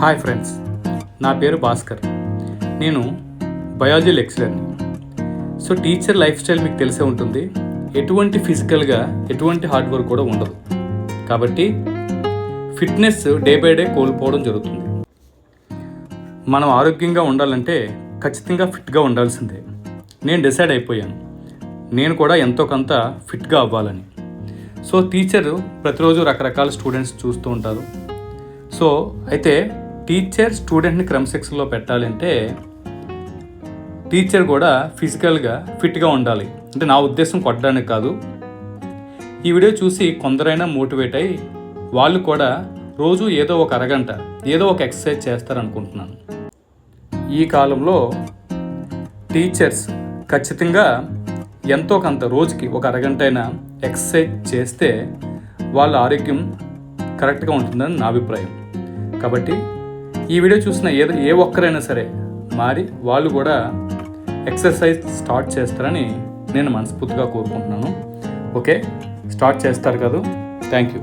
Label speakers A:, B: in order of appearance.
A: Hi friends, నా పేరు భాస్కర్. నేను బయాలజీ లెక్చరర్ని. సో టీచర్ లైఫ్ స్టైల్ మీకు తెలిసే ఉంటుంది. ఎటువంటి ఫిజికల్గా ఎటువంటి హార్డ్ వర్క్ కూడా ఉండదు. కాబట్టి ఫిట్నెస్ డే బై డే కోల్పోవడం జరుగుతుంది. మనం ఆరోగ్యంగా ఉండాలంటే ఖచ్చితంగా ఫిట్గా ఉండాల్సిందే. నేను డిసైడ్ అయిపోయాను, నేను కూడా ఎంతో కొంత ఫిట్గా అవ్వాలని. సో టీచరు ప్రతిరోజు రకరకాల స్టూడెంట్స్ చూస్తూ ఉంటారు. సో అయితే టీచర్ స్టూడెంట్ని క్రమశిక్షణలో పెట్టాలంటే టీచర్ కూడా ఫిజికల్గా ఫిట్గా ఉండాలి. అంటే నా ఉద్దేశం కొట్టడానికి కాదు. ఈ వీడియో చూసి కొందరైనా మోటివేట్ అయ్యి వాళ్ళు కూడా రోజు ఏదో ఒక అరగంట ఏదో ఒక ఎక్సర్సైజ్ చేస్తారనుకుంటున్నాను. ఈ కాలంలో టీచర్స్ ఖచ్చితంగా ఎంతో కొంత రోజుకి ఒక అరగంట అయినా ఎక్సర్సైజ్ చేస్తే వాళ్ళ ఆరోగ్యం కరెక్ట్గా ఉంటుందని నా అభిప్రాయం. కాబట్టి ఈ వీడియో చూసిన ఏ ఒక్కరైనా సరే మారి వాళ్ళు కూడా ఎక్సర్సైజ్ స్టార్ట్ చేస్తారని నేను మనస్ఫూర్తిగా కోరుకుంటున్నాను. ఓకే, స్టార్ట్ చేస్తారు కదా. Thank you.